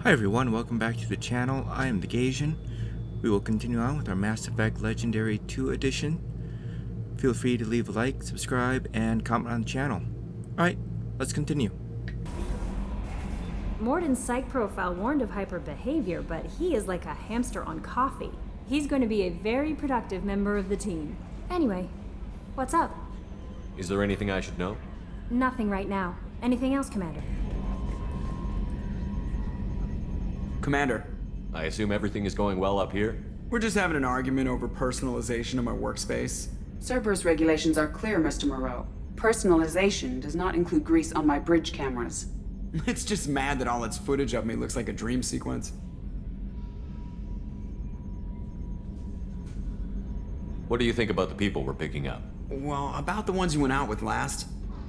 Hi everyone, welcome back to the channel. I am the Gasian. We will continue on with our Mass Effect Legendary 2 edition. Feel free to leave a like, subscribe, and comment on the channel. Alright, let's continue. Morden's psych profile warned of hyper behavior, but he is like a hamster on coffee. He's going to be a very productive member of the team. Anyway, what's up? Is there anything I should know? Nothing right now. Anything else, Commander? Commander, I assume everything is going well up here? we're just having an argument over personalization of my workspace. Cerberus regulations are clear, Mr. Moreau. Personalization does not include grease on my bridge cameras. It's just mad that all its footage of me looks like a dream sequence. What do you think about the people we're picking up? Well, about the ones you went out with last.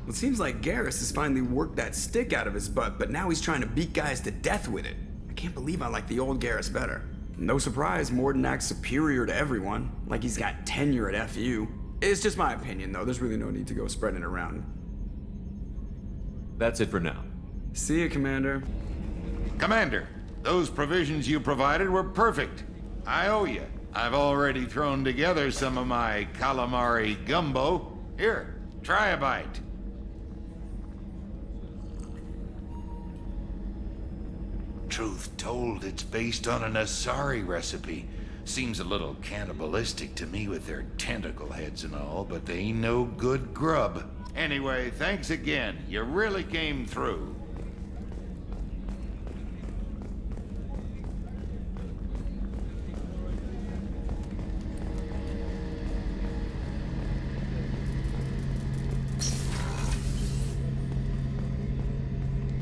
It seems like Garrus has finally worked that stick out of his butt, but now he's trying to beat guys to death with it. I can't believe I like the old Garrus better. No surprise, Morden acts superior to everyone, like he's got tenure at FU. It's just my opinion, though. There's really no need to go spreading it around. That's it for now. See you, Commander. Commander, those provisions you provided were perfect. I owe you. I've already thrown together some of my calamari gumbo. Here, try a bite. Truth told, it's based on an Asari recipe. Seems a little cannibalistic to me with their tentacle heads and all, but they ain't no good grub. Anyway, thanks again. You really came through.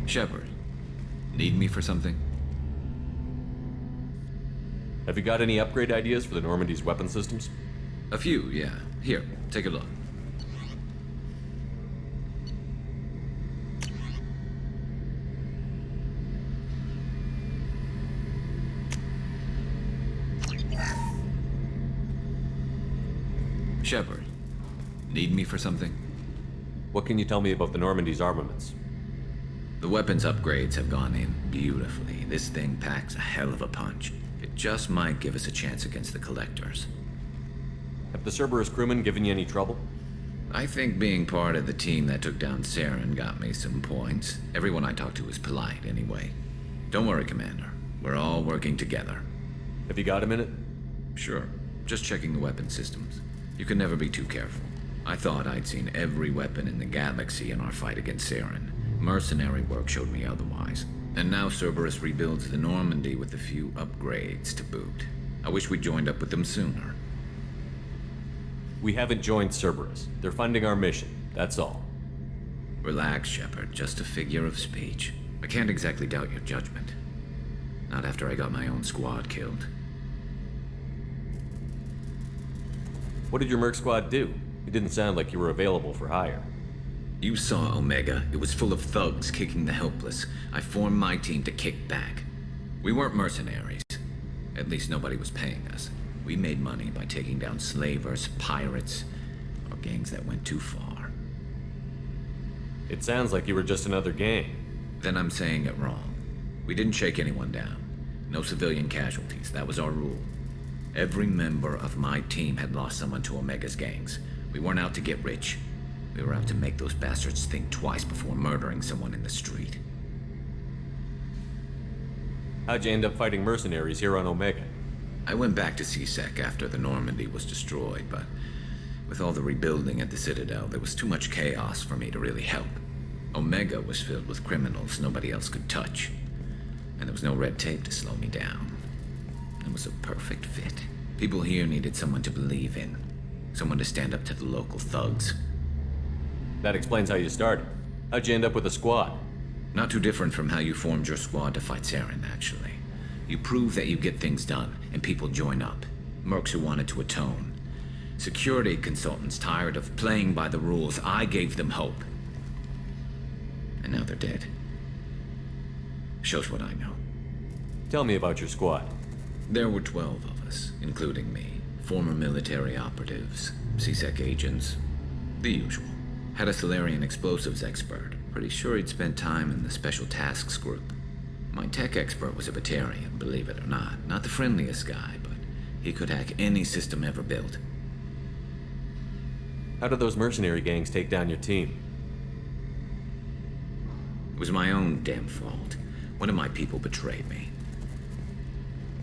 Shepard, need me for something? Have you got any upgrade ideas for the Normandy's weapon systems? A few, yeah. Here, take a look. Shepard, need me for something? What can you tell me about the Normandy's armaments? The weapons upgrades have gone in beautifully. This thing packs a hell of a punch. It just might give us a chance against the Collectors. Have the Cerberus crewmen given you any trouble? I think being part of the team that took down Saren got me some points. Everyone I talked to was polite anyway. Don't worry, Commander. We're all working together. Have you got a minute? Sure. Just checking the weapon systems. You can never be too careful. I thought I'd seen every weapon in the galaxy in our fight against Saren. Mercenary work showed me otherwise. And now Cerberus rebuilds the Normandy with a few upgrades to boot. I wish we'd joined up with them sooner. We haven't joined Cerberus. They're funding our mission, that's all. Relax, Shepard. Just a figure of speech. I can't exactly doubt your judgment. Not after I got my own squad killed. What did your merc squad do? It didn't sound like you were available for hire. You saw Omega. It was full of thugs kicking the helpless. I formed my team to kick back. We weren't mercenaries. At least nobody was paying us. We made money by taking down slavers, pirates, or gangs that went too far. It sounds like you were just another gang. Then I'm saying it wrong. We didn't shake anyone down. No civilian casualties. That was our rule. Every member of my team had lost someone to Omega's gangs. We weren't out to get rich. We were out to make those bastards think twice before murdering someone in the street. How'd you end up fighting mercenaries here on Omega? I went back to C-Sec after the Normandy was destroyed, but with all the rebuilding at the Citadel, there was too much chaos for me to really help. Omega was filled with criminals nobody else could touch, and there was no red tape to slow me down. It was a perfect fit. People here needed someone to believe in, someone to stand up to the local thugs. That explains how you started. How'd you end up with a squad? Not too different from how you formed your squad to fight Saren, actually. You prove that you get things done, and people join up. Mercs who wanted to atone. Security consultants tired of playing by the rules. I gave them hope. And now they're dead. Shows what I know. Tell me about your squad. There were 12 of us, including me. Former military operatives, C-Sec agents, the usual. Had a Solarian explosives expert. Pretty sure he'd spent time in the Special Tasks Group. My tech expert was a Batarian, believe it or not. Not the friendliest guy, but he could hack any system ever built. How did those mercenary gangs take down your team? It was my own damn fault. One of my people betrayed me.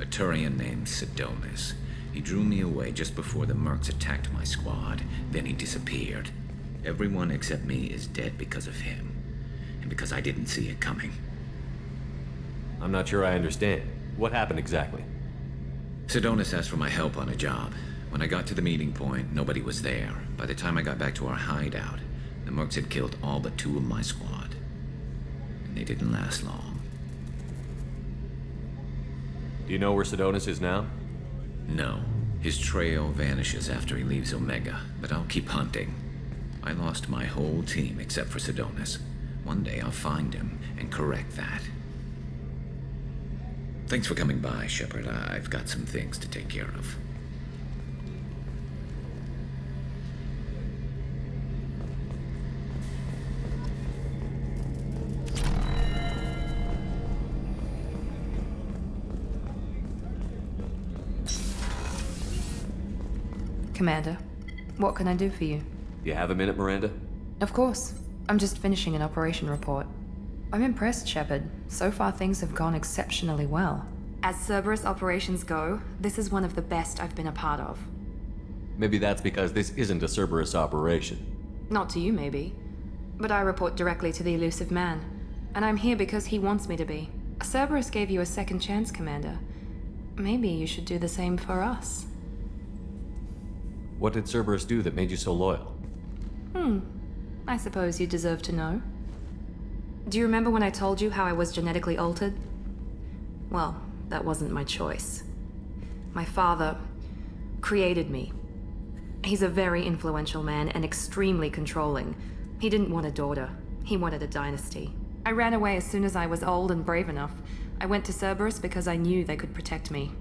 A Turian named Sidonis. He drew me away just before the mercs attacked my squad. Then he disappeared. Everyone except me is dead because of him. And because I didn't see it coming. I'm not sure I understand. What happened exactly? Sidonis asked for my help on a job. When I got to the meeting point, nobody was there. By the time I got back to our hideout, the mercs had killed all but 2 of my squad. And they didn't last long. Do you know where Sidonis is now? No. His trail vanishes after he leaves Omega, but I'll keep hunting. I lost my whole team except for Sidonis. One day I'll find him and correct that. Thanks for coming by, Shepard. I've got some things to take care of. Commander, what can I do for you? You have a minute, Miranda? Of course. I'm just finishing an operation report. I'm impressed, Shepard. So far things have gone exceptionally well. As Cerberus operations go, this is one of the best I've been a part of. Maybe that's because this isn't a Cerberus operation. Not to you, maybe. But I report directly to the elusive man. And I'm here because he wants me to be. Cerberus gave you a second chance, Commander. Maybe you should do the same for us. What did Cerberus do that made you so loyal? I suppose you deserve to know. Do you remember when I told you how I was genetically altered? Well, that wasn't my choice. My father created me. He's a very influential man and extremely controlling. He didn't want a daughter. He wanted a dynasty. I ran away as soon as I was old and brave enough. I went to Cerberus because I knew they could protect me.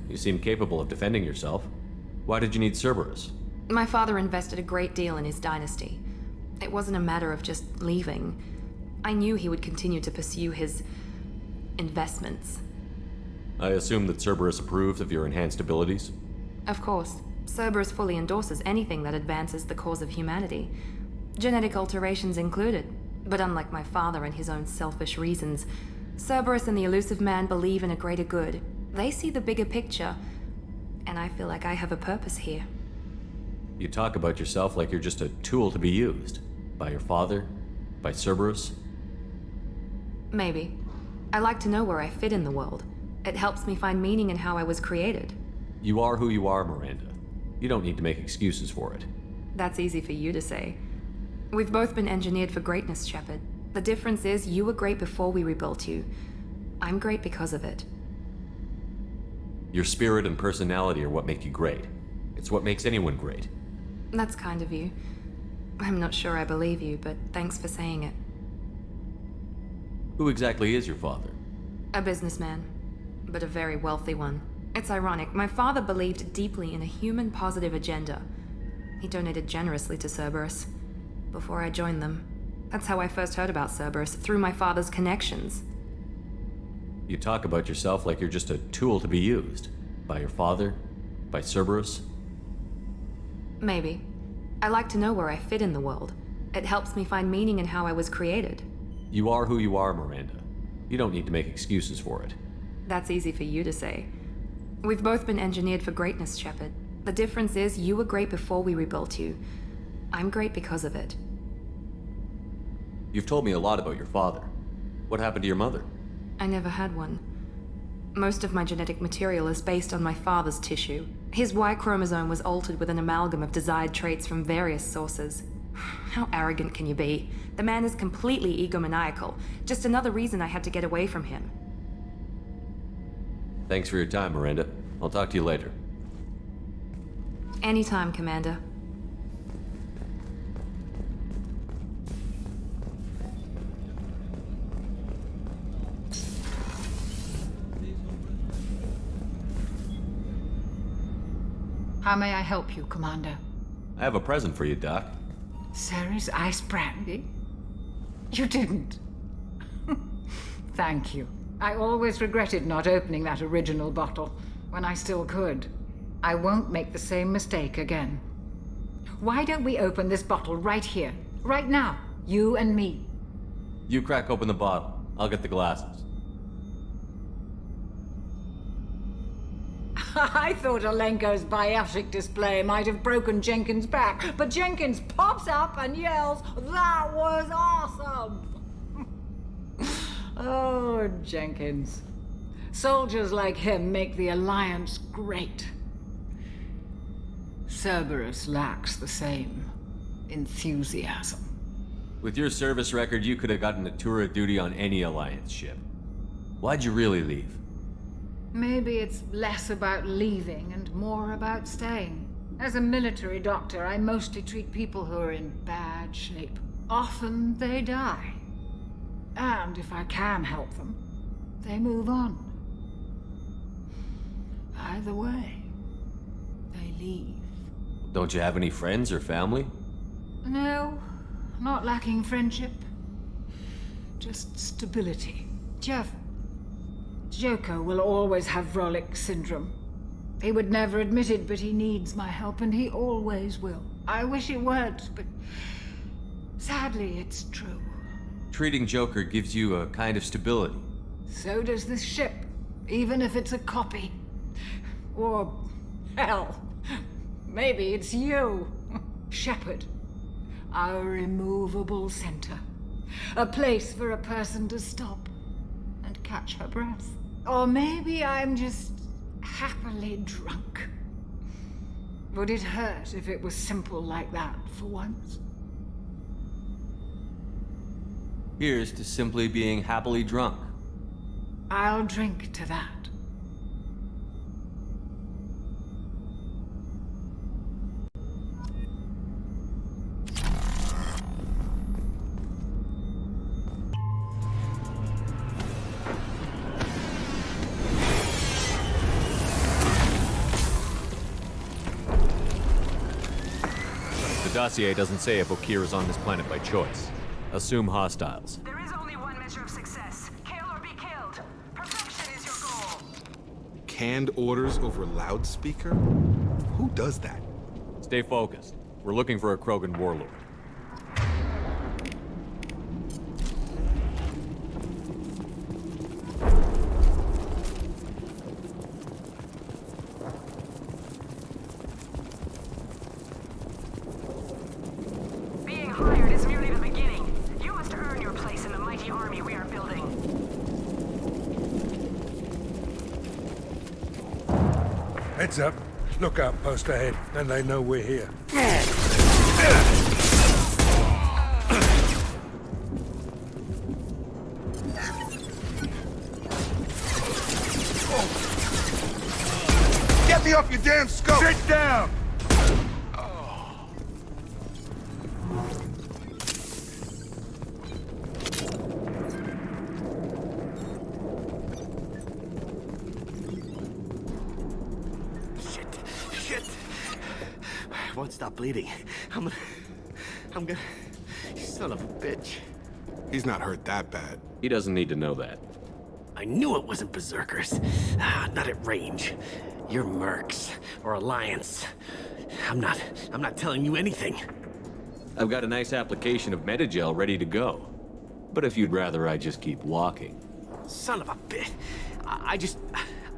You seem capable of defending yourself. Why did you need Cerberus? My father invested a great deal in his dynasty. It wasn't a matter of just leaving. I knew he would continue to pursue his investments. I assume that Cerberus approves of your enhanced abilities? Of course, Cerberus fully endorses anything that advances the cause of humanity. Genetic alterations included. But unlike my father and his own selfish reasons, Cerberus and the elusive man believe in a greater good. They see the bigger picture, and I feel like I have a purpose here. You talk about yourself like you're just a tool to be used. By your father? By Cerberus? Maybe. I like to know where I fit in the world. It helps me find meaning in how I was created. You are who you are, Miranda. You don't need to make excuses for it. That's easy for you to say. We've both been engineered for greatness, Shepard. The difference is you were great before we rebuilt you. I'm great because of it. Your spirit and personality are what make you great. It's what makes anyone great. That's kind of you. I'm not sure I believe you, but thanks for saying it. Who exactly is your father? A businessman, but a very wealthy one. It's ironic, my father believed deeply in a human-positive agenda. He donated generously to Cerberus before I joined them. That's how I first heard about Cerberus, through my father's connections. You talk about yourself like you're just a tool to be used. By your father? By Cerberus? Maybe. I like to know where I fit in the world. It helps me find meaning in how I was created. You are who you are, Miranda. You don't need to make excuses for it. That's easy for you to say. We've both been engineered for greatness, Shepard. The difference is you were great before we rebuilt you. I'm great because of it. You've told me a lot about your father. What happened to your mother? I never had one. Most of my genetic material is based on my father's tissue. His Y chromosome was altered with an amalgam of desired traits from various sources. How arrogant can you be? The man is completely egomaniacal. Just another reason I had to get away from him. Thanks for your time, Miranda. I'll talk to you later. Anytime, Commander. How may I help you, Commander? I have a present for you, Doc. Ceres ice brandy? You didn't. Thank you. I always regretted not opening that original bottle, when I still could. I won't make the same mistake again. Why don't we open this bottle right here, right now, you and me? You crack open the bottle. I'll get the glasses. I thought Alenko's biotic display might have broken Jenkins' back, but Jenkins pops up and yells, "That was awesome!" Oh, Jenkins. Soldiers like him make the Alliance great. Cerberus lacks the same enthusiasm. With your service record, you could have gotten a tour of duty on any Alliance ship. Why'd you really leave? Maybe it's less about leaving and more about staying. As a military doctor, I mostly treat people who are in bad shape. Often they die. And if I can help them, they move on. Either way, they leave. Don't you have any friends or family? No, not lacking friendship. Just stability. Jeff, Joker will always have Vrolic syndrome. He would never admit it, but he needs my help, and he always will. I wish it weren't, but sadly, it's true. Treating Joker gives you a kind of stability. So does this ship, even if it's a copy. Or, hell, maybe it's you, Shepard. Our immovable center. A place for a person to stop and catch her breath. Or maybe I'm just happily drunk. Would it hurt if it was simple like that for once? Here's to simply being happily drunk. I'll drink to that. The dossier doesn't say if Okir is on this planet by choice. Assume hostiles. There is only one measure of success. Kill or be killed. Perfection is your goal. Canned orders over loudspeaker? Who does that? Stay focused. We're looking for a Krogan warlord. Being hired is merely the beginning. You must earn your place in the mighty army we are building. Heads up. Lookout post ahead, and they know we're here. Get me off your damn scope! Sit down! Shit! I won't stop bleeding. I'm gonna... You son of a bitch. He's not hurt that bad. He doesn't need to know that. I knew it wasn't berserkers. Not at range. You're mercs, or Alliance. I'm not telling you anything. I've got a nice application of Metagel ready to go. But if you'd rather I just keep walking. Son of a bitch.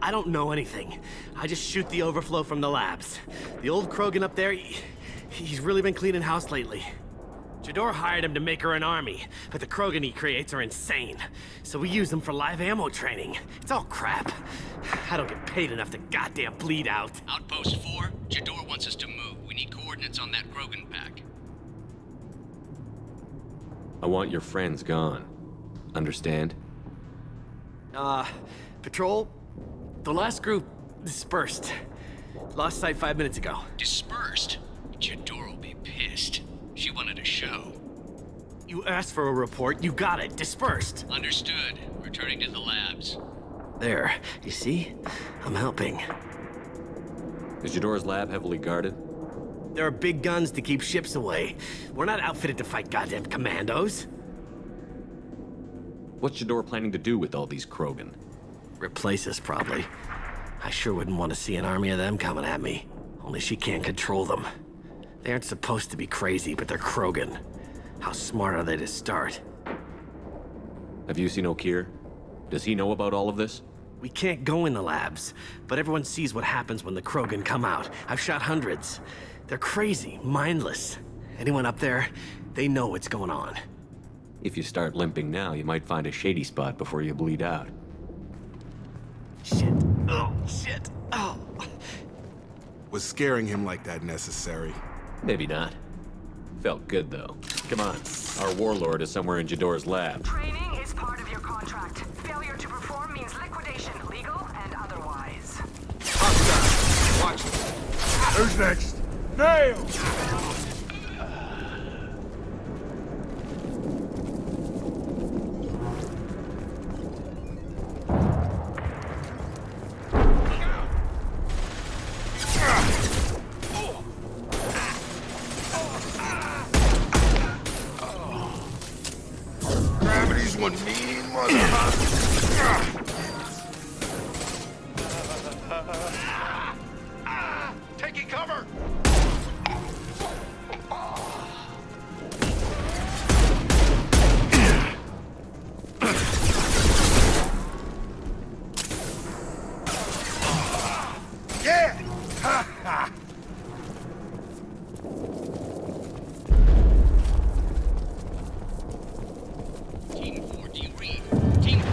I don't know anything. I just shoot the overflow from the labs. The old Krogan up there, he's really been cleaning house lately. Jador hired him to make her an army, but the Krogan he creates are insane. So we use them for live ammo training. It's all crap. I don't get paid enough to goddamn bleed out. Outpost 4, Jador wants us to move. We need coordinates on that Krogan pack. I want your friends gone. Understand? Patrol, the last group dispersed. Lost sight 5 minutes ago. Dispersed? Jador will be pissed. She wanted a show. You asked for a report, you got it. Dispersed. Understood. Returning to the labs. There, you see? I'm helping. Is Jador's lab heavily guarded? There are big guns to keep ships away. We're not outfitted to fight goddamn commandos. What's Jador planning to do with all these Krogan? Replace us, probably. I sure wouldn't want to see an army of them coming at me. Only she can't control them. They aren't supposed to be crazy, but they're Krogan. How smart are they to start? Have you seen Okeer? Does he know about all of this? We can't go in the labs, but everyone sees what happens when the Krogan come out. I've shot hundreds. They're crazy, mindless. Anyone up there, they know what's going on. If you start limping now, you might find a shady spot before you bleed out. Shit. Oh, shit. Oh. Was scaring him like that necessary? Maybe not. Felt good, though. Come on. Our warlord is somewhere in Jador's lab. Training is part of your contract. Failure to perform means liquidation, legal and otherwise. Hostile. Watch it. Who's next? Nail! Gravity's one mean mother. Taking cover. Yeah! Ha ha! Team 4, do you read? Team 4.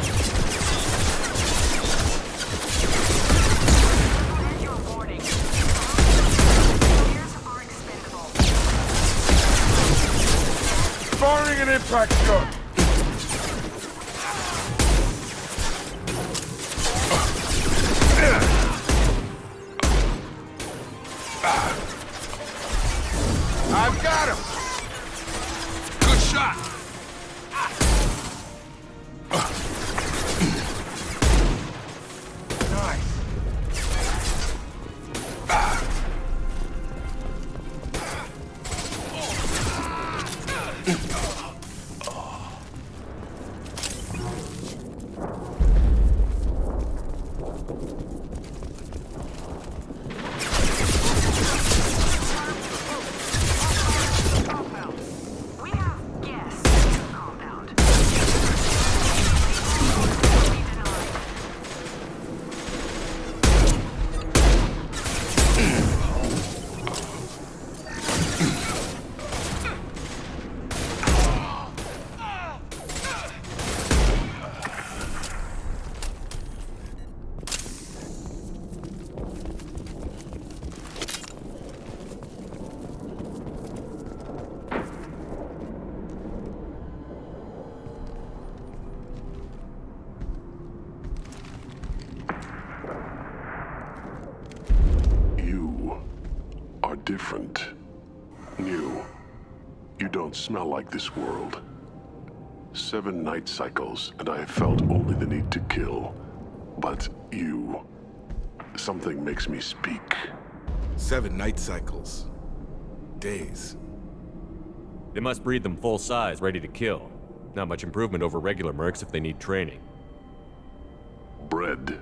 Here's your warning. Players are expendable. Firing an impact shot! I've got him. Good shot. Nice. Compound. We have guests in the compound. Be denied. You are different. New. You don't smell like this world. 7 night cycles, and I have felt only the need to kill. But you... something makes me speak. 7 night cycles. Days. They must breed them full size, ready to kill. Not much improvement over regular mercs if they need training. Bred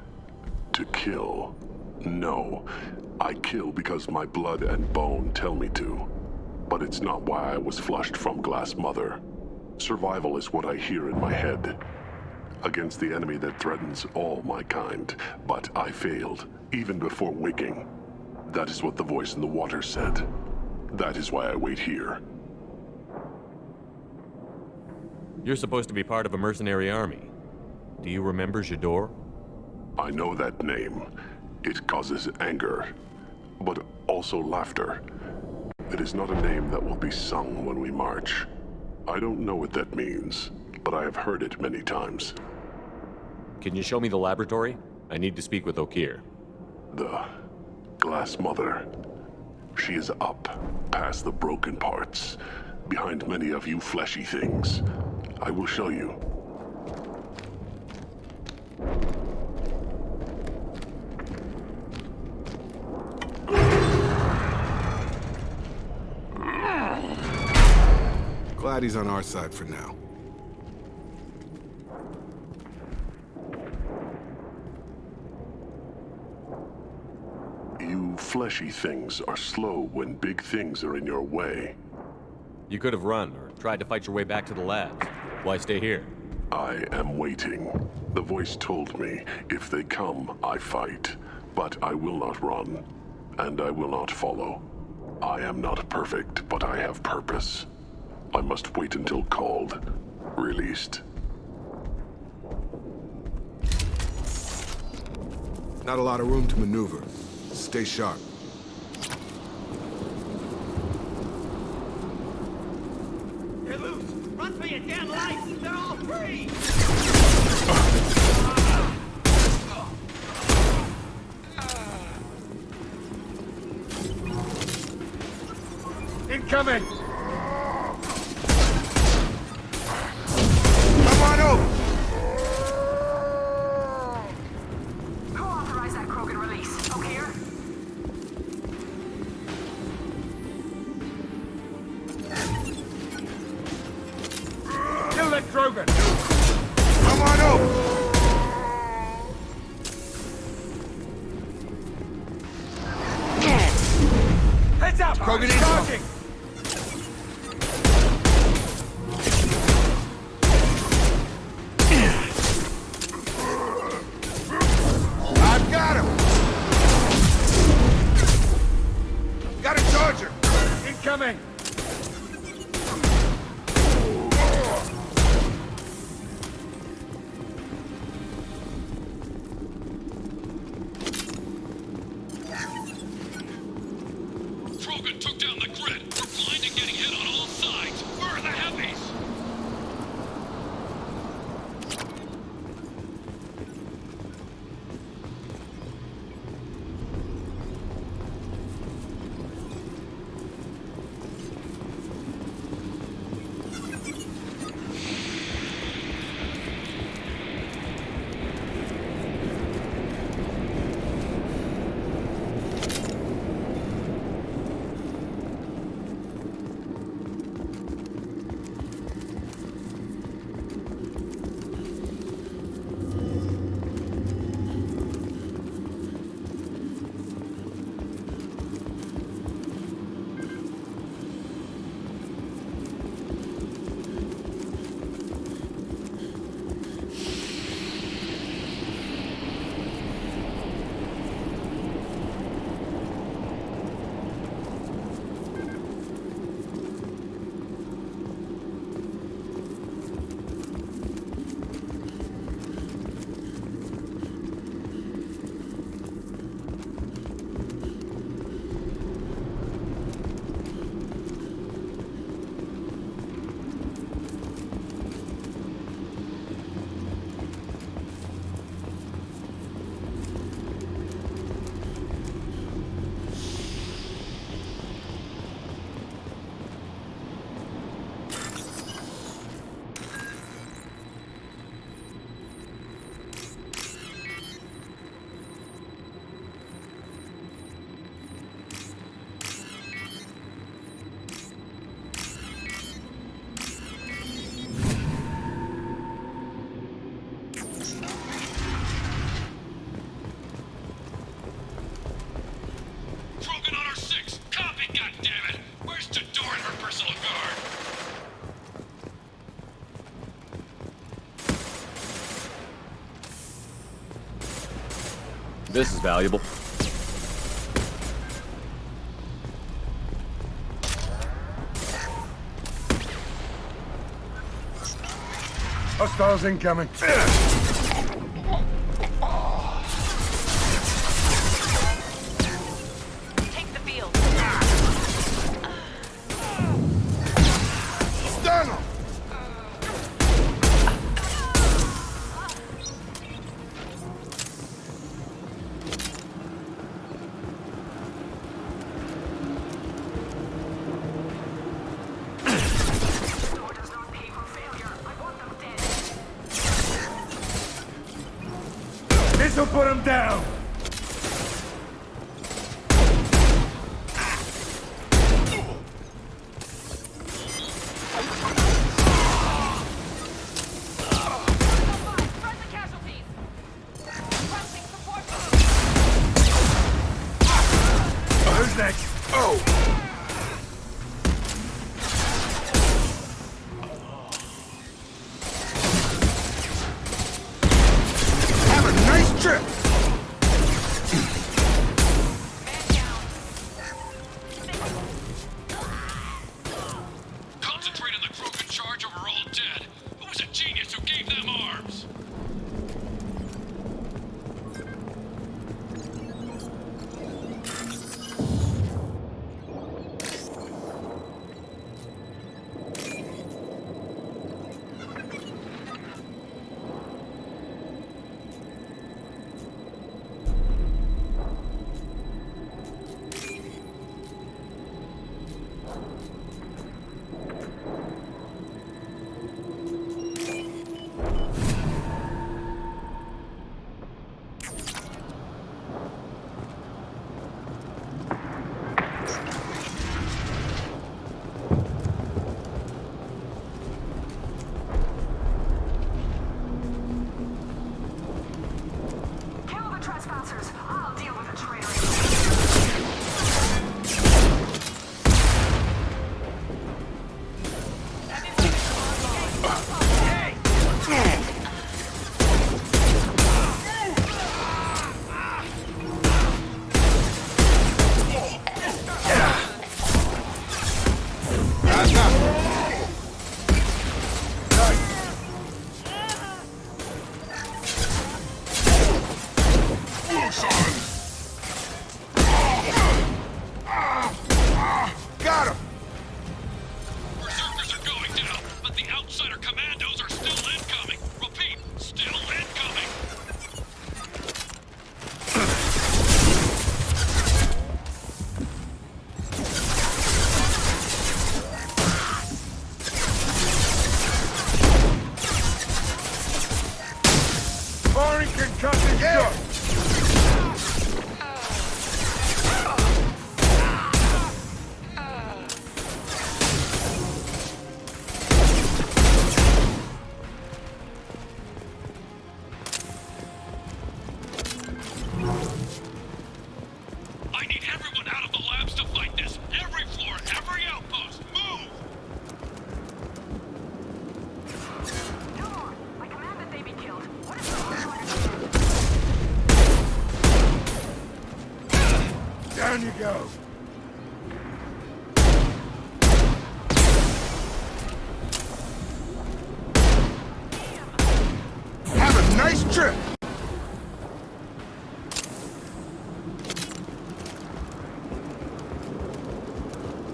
to kill. No. I kill because my blood and bone tell me to. But it's not why I was flushed from Glass Mother. Survival is what I hear in my head. Against the enemy that threatens all my kind. But I failed, even before waking. That is what the voice in the water said. That is why I wait here. You're supposed to be part of a mercenary army. Do you remember Jador? I know that name. It causes anger, but also laughter. It is not a name that will be sung when we march. I don't know what that means, but I have heard it many times. Can you show me the laboratory? I need to speak with Okeer. The Glass Mother. She is up, past the broken parts, behind many of you fleshy things. I will show you. Glad he's on our side for now. You fleshy things are slow when big things are in your way. You could have run or tried to fight your way back to the labs. Why stay here? I am waiting. The voice told me, if they come, I fight. But I will not run, and I will not follow. I am not perfect, but I have purpose. I must wait until called, released. Not a lot of room to maneuver. Stay sharp. They're loose! Run for your damn life! They're all free! Incoming! Come on over! Who authorized that Krogan release? Oak here? Kill that Krogan! Come on over! Heads up! Krogan charging! I've got him! Got a charger! Incoming! Krogan took down the grid. We're blind and getting hit on all sides. Where are the heavies? Krogan on our 6. Copy, goddammit! Where's Tador and her personal guard? This is valuable. Hostiles incoming. Take the field. Stun him! Door does not pay for failure. I want them dead. This'll put him down! Front the casualties. Pressing support. Have a nice trip! Concentrate on the Krogan charge or we're all dead. Who was a genius who gave them arms? Kill the trespassers. I'll deal with the traitors. Got him! Berserkers are going down, but the outsider commandos are still incoming. Repeat, still incoming. Firing concussion shot! I need everyone out of the labs to fight this. Every floor, every outpost, move! Gilmore, I command that they be killed. What is the Down you go! Have a nice trip!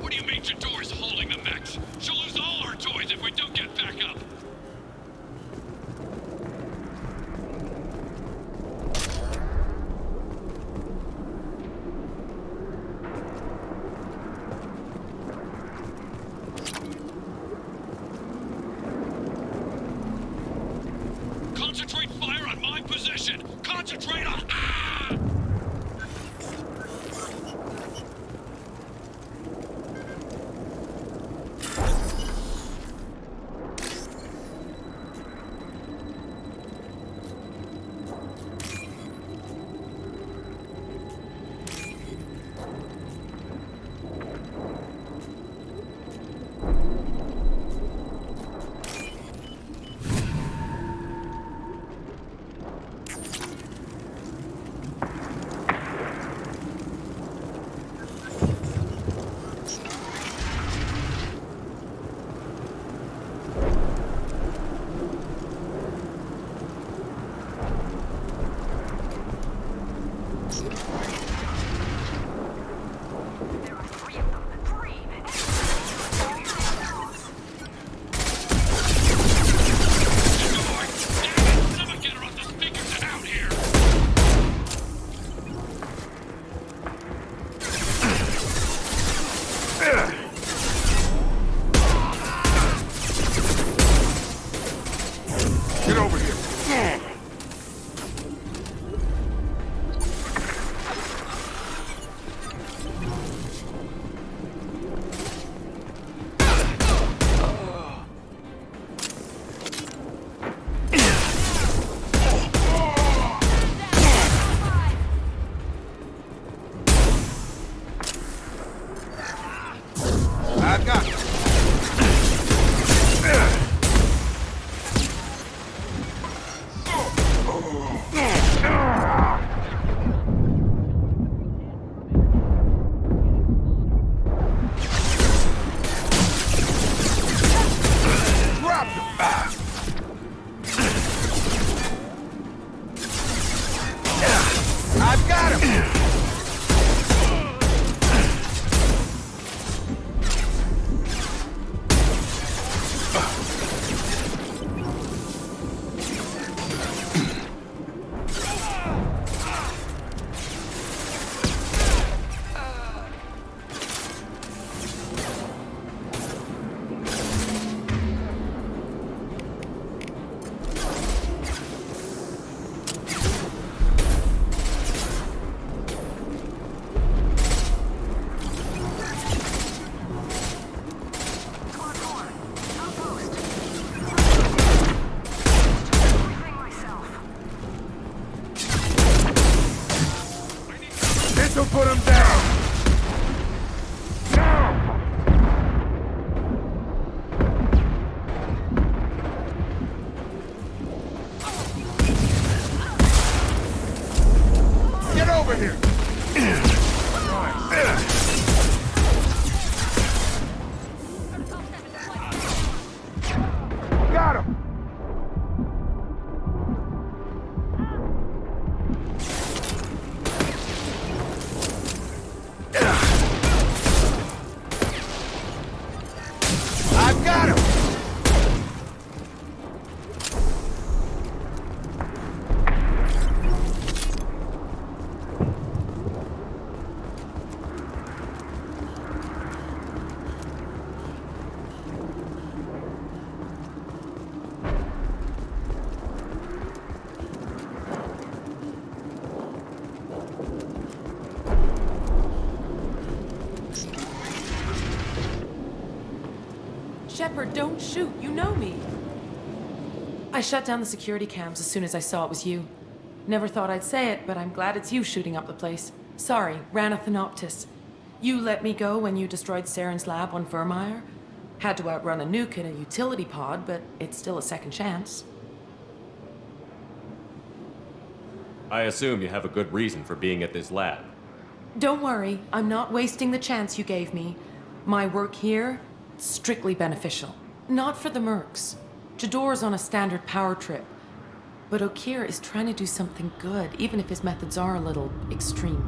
What do you mean Jador's holding the mechs? She'll lose all her toys if we don't get back up. Concentrate fire on my position! Concentrate on... Ah! I've got him! This'll put him down! Get over here! Got him! I've got him! Shepard, don't shoot. You know me. I shut down the security cams as soon as I saw it was you. Never thought I'd say it, but I'm glad it's you shooting up the place. Sorry, Ranathanoptis. You let me go when you destroyed Saren's lab on Vermeer. Had to outrun a nuke in a utility pod, but it's still a second chance. I assume you have a good reason for being at this lab. Don't worry, I'm not wasting the chance you gave me. My work here, strictly beneficial. Not for the mercs. Jador's on a standard power trip. But Okeer is trying to do something good, even if his methods are a little extreme.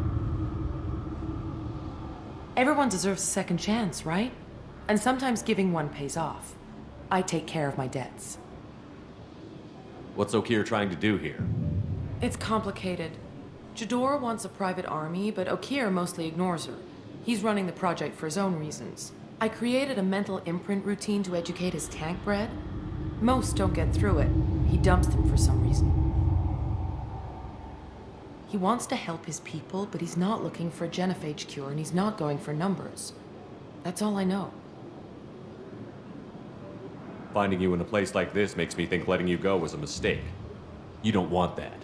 Everyone deserves a second chance, right? And sometimes giving one pays off. I take care of my debts. What's Okeer trying to do here? It's complicated. Jador wants a private army, but Okeer mostly ignores her. He's running the project for his own reasons. I created a mental imprint routine to educate his tank bred. Most don't get through it. He dumps them for some reason. He wants to help his people, but he's not looking for a genophage cure, and he's not going for numbers. That's all I know. Finding you in a place like this makes me think letting you go was a mistake. You don't want that.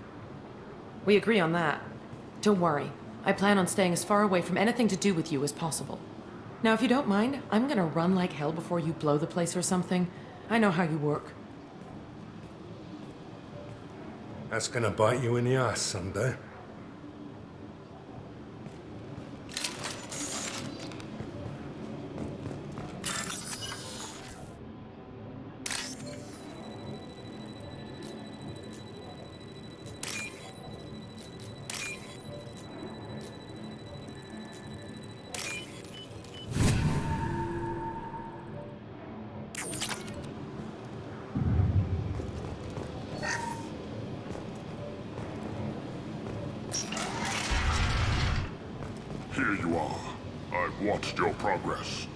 We agree on that. Don't worry. I plan on staying as far away from anything to do with you as possible. Now, if you don't mind, I'm gonna run like hell before you blow the place or something. I know how you work. That's gonna bite you in the ass someday. Here you are. I've watched your progress.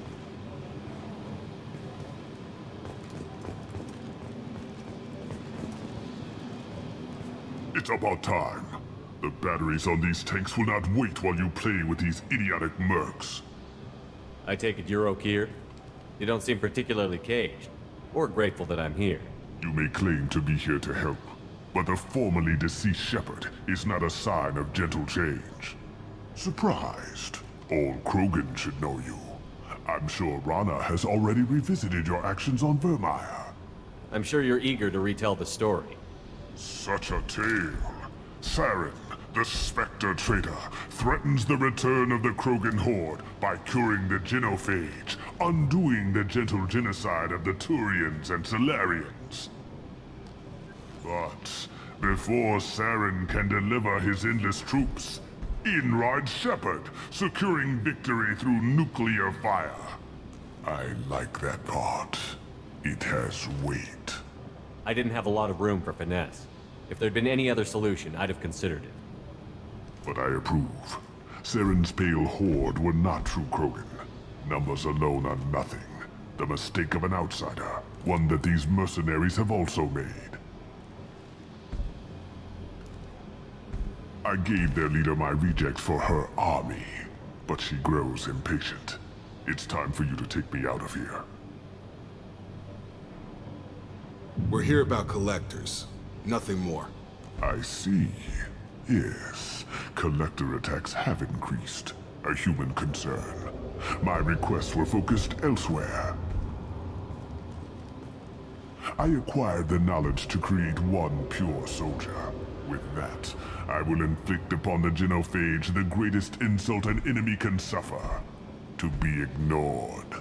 It's about time. The batteries on these tanks will not wait while you play with these idiotic mercs. I take it you're Okeer? You don't seem particularly caged, or grateful that I'm here. You may claim to be here to help, but the formerly deceased Shepard is not a sign of gentle change. Surprised? All Krogan should know you. I'm sure Rana has already revisited your actions on Vermeer. I'm sure you're eager to retell the story. Such a tale. Saren, the Spectre traitor, threatens the return of the Krogan horde by curing the genophage, undoing the gentle genocide of the Turians and Solarians. But before Saren can deliver his endless troops, in rides Shepard, securing victory through nuclear fire. I like that part. It has weight. I didn't have a lot of room for finesse. If there'd been any other solution, I'd have considered it. But I approve. Saren's pale horde were not true Krogan. Numbers alone are nothing. The mistake of an outsider. One that these mercenaries have also made. I gave their leader my rejects for her army, but she grows impatient. It's time for you to take me out of here. We're here about collectors. Nothing more. I see. Yes, collector attacks have increased. A human concern. My requests were focused elsewhere. I acquired the knowledge to create one pure soldier. With that, I will inflict upon the genophage the greatest insult an enemy can suffer. To be ignored.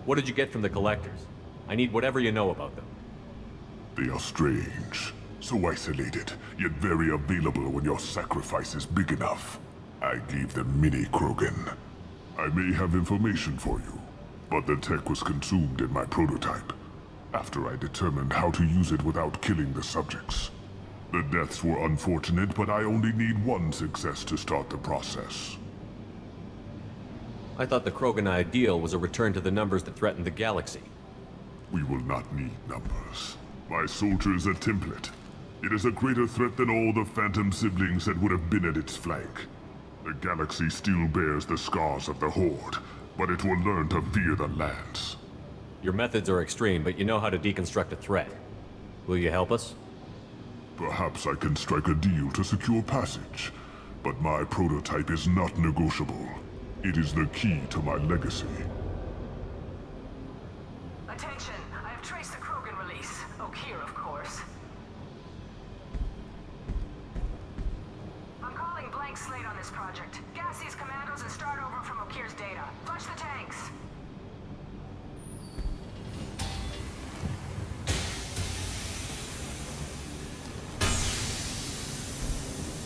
What did you get from the collectors? I need whatever you know about them. They are strange. So isolated, yet very available when your sacrifice is big enough. I gave them mini Krogan. I may have information for you, but the tech was consumed in my prototype, after I determined how to use it without killing the subjects. The deaths were unfortunate, but I only need one success to start the process. I thought the Krogan ideal was a return to the numbers that threatened the galaxy. We will not need numbers. My soldier is a template. It is a greater threat than all the Phantom siblings that would have been at its flank. The galaxy still bears the scars of the Horde, but it will learn to fear the Lance. Your methods are extreme, but you know how to deconstruct a threat. Will you help us? Perhaps I can strike a deal to secure passage, but my prototype is not negotiable. It is the key to my legacy. Attention, I have traced the Krogan release. Okeer, of course. I'm calling blank slate on this project. Gas these commandos and start over from Okeer's data. Flush the tanks.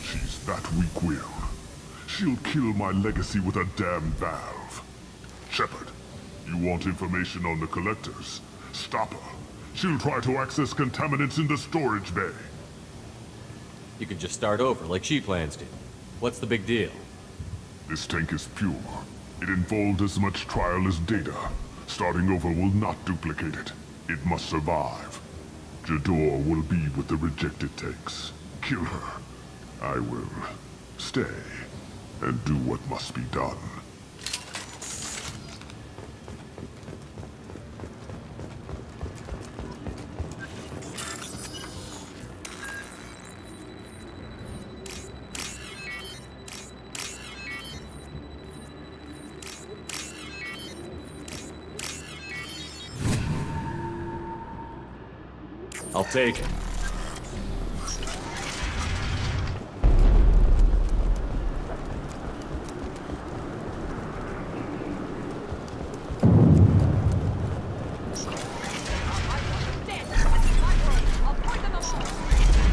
She's that weak-willed. She'll kill my legacy with a damn valve. Shepard, you want information on the collectors? Stop her. She'll try to access contaminants in the storage bay. You could just start over, like she plans to. What's the big deal? This tank is pure. It involved as much trial as data. Starting over will not duplicate it. It must survive. Jador will be with the rejected tanks. Kill her. I will stay and do what must be done. I'll take it.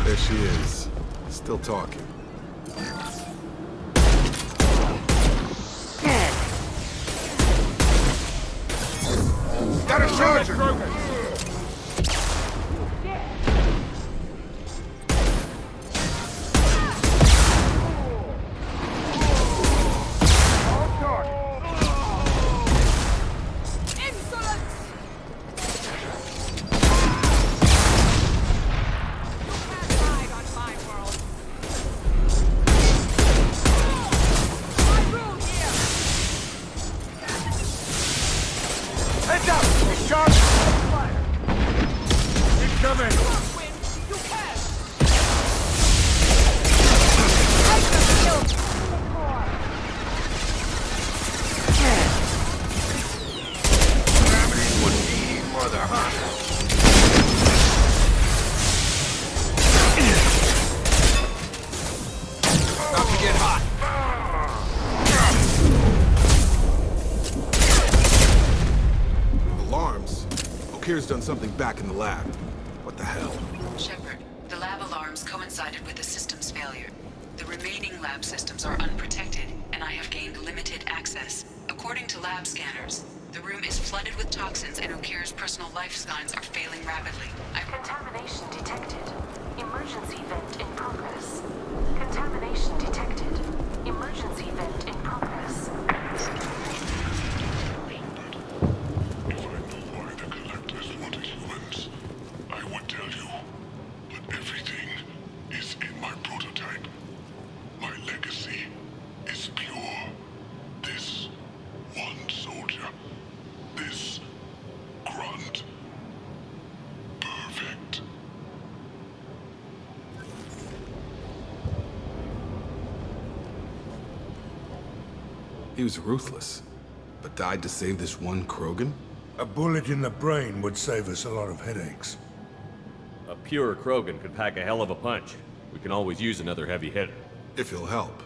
There she is. Still talking. Got a charger! O'Keere's done something back in the lab. What the hell? Shepard, the lab alarms coincided with the system's failure. The remaining lab systems are unprotected, and I have gained limited access. According to lab scanners, the room is flooded with toxins and O'Keere's personal life signs are failing rapidly. Contamination detected. Emergency vent in progress. Contamination detected. Emergency vent in progress. If I knew why the Collectors wanted humans, I would tell you. But everything is in my prototype. My legacy is pure. This one soldier. This Grunt. Perfect. He was ruthless, but died to save this one Krogan? A bullet in the brain would save us a lot of headaches. A pure Krogan could pack a hell of a punch. We can always use another heavy hitter. If he'll help.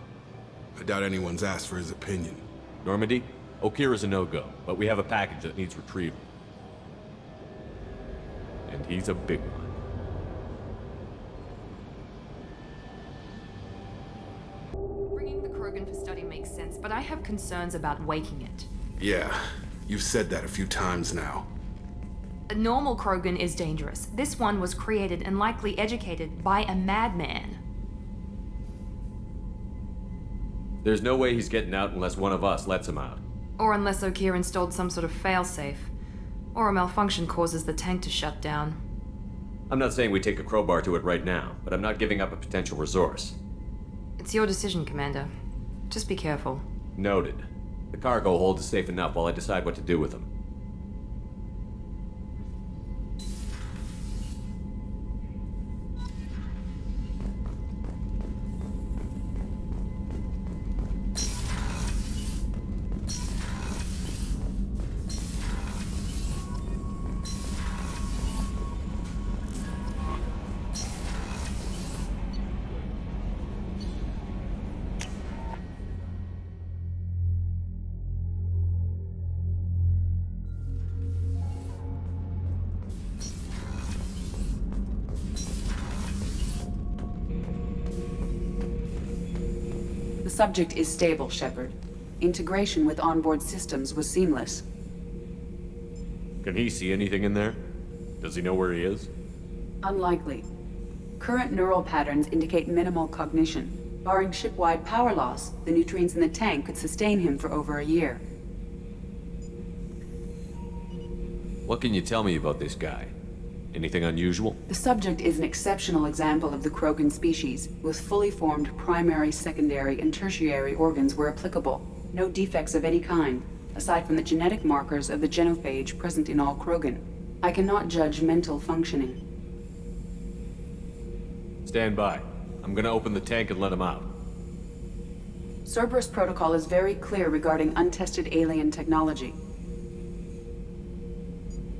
I doubt anyone's asked for his opinion. Normandy, O'Keere is a no-go, but we have a package that needs retrieval. And he's a big one. Bringing the Krogan for study makes sense, but I have concerns about waking it. Yeah, you've said that a few times now. A normal Krogan is dangerous. This one was created and likely educated by a madman. There's no way he's getting out unless one of us lets him out. Or unless O'Keere installed some sort of failsafe. Or a malfunction causes the tank to shut down. I'm not saying we take a crowbar to it right now, but I'm not giving up a potential resource. It's your decision, Commander. Just be careful. Noted. The cargo hold is safe enough while I decide what to do with them. The subject is stable, Shepard. Integration with onboard systems was seamless. Can he see anything in there? Does he know where he is? Unlikely. Current neural patterns indicate minimal cognition. Barring ship-wide power loss, the nutrients in the tank could sustain him for over a year. What can you tell me about this guy? Anything unusual? The subject is an exceptional example of the Krogan species, with fully formed primary, secondary, and tertiary organs where applicable. No defects of any kind, aside from the genetic markers of the genophage present in all Krogan. I cannot judge mental functioning. Stand by. I'm gonna open the tank and let him out. Cerberus protocol is very clear regarding untested alien technology.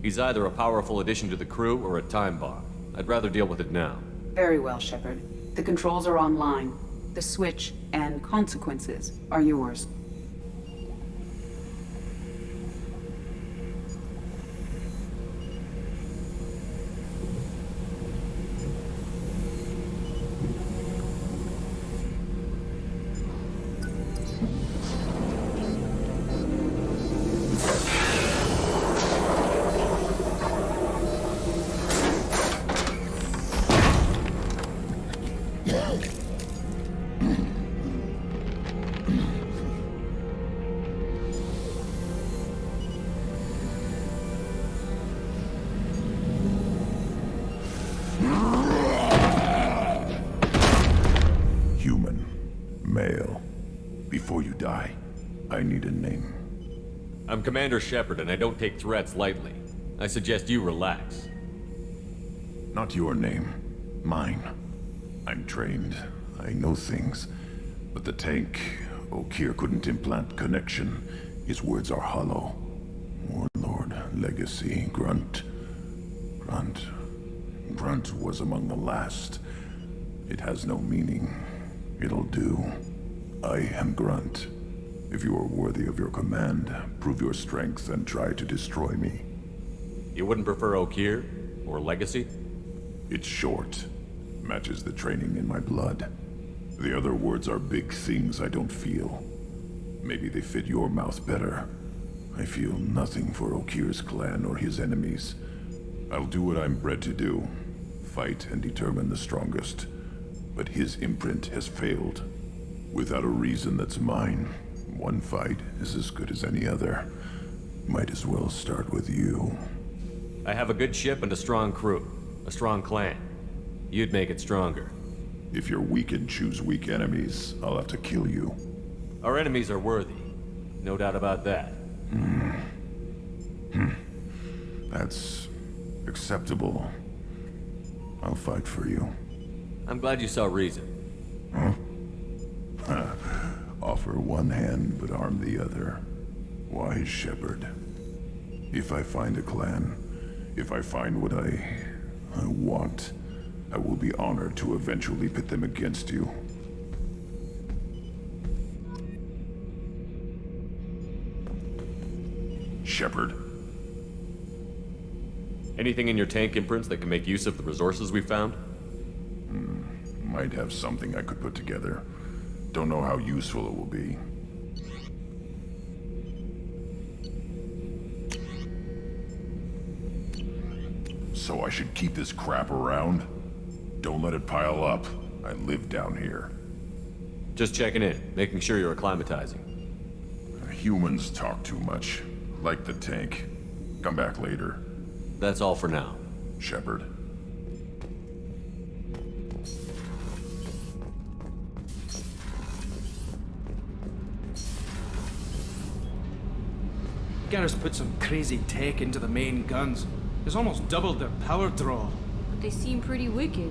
He's either a powerful addition to the crew or a time bomb. I'd rather deal with it now. Very well, Shepard. The controls are online. The switch and consequences are yours. Human. Male. Before you die, I need a name. I'm Commander Shepard, and I don't take threats lightly. I suggest you relax. Not your name. Mine. I'm trained. I know things. But the tank, O'Keere couldn't implant connection. His words are hollow. Warlord, legacy, Grunt. Grunt was among the last. It has no meaning. It'll do. I am Grunt. If you are worthy of your command, prove your strength and try to destroy me. You wouldn't prefer Okier? Or Legacy? It's short. Matches the training in my blood. The other words are big things I don't feel. Maybe they fit your mouth better. I feel nothing for Okir's clan or his enemies. I'll do what I'm bred to do. Fight and determine the strongest. But his imprint has failed. Without a reason that's mine, one fight is as good as any other. Might as well start with you. I have a good ship and a strong crew. A strong clan. You'd make it stronger. If you're weak and choose weak enemies, I'll have to kill you. Our enemies are worthy. No doubt about that. That's acceptable. I'll fight for you. I'm glad you saw reason. Huh? Offer one hand, but arm the other. Wise shepherd. If I find a clan, if I find what I want, I will be honored to eventually pit them against you. Shepherd. Anything in your tank imprints that can make use of the resources we found? Might have something I could put together. Don't know how useful it will be. So I should keep this crap around? Don't let it pile up. I live down here. Just checking in, making sure you're acclimatizing. Humans talk too much. Like the tank. Come back later. That's all for now. Shepherd. Garrus put some crazy tech into the main guns. It's almost doubled their power draw. But they seem pretty wicked.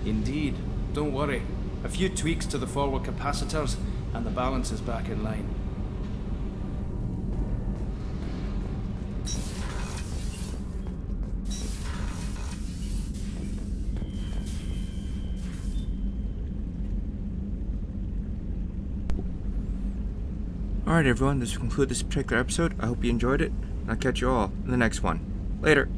Indeed. Don't worry. A few tweaks to the forward capacitors, and the balance is back in line. Alright everyone, this will conclude this particular episode. I hope you enjoyed it, and I'll catch you all in the next one. Later!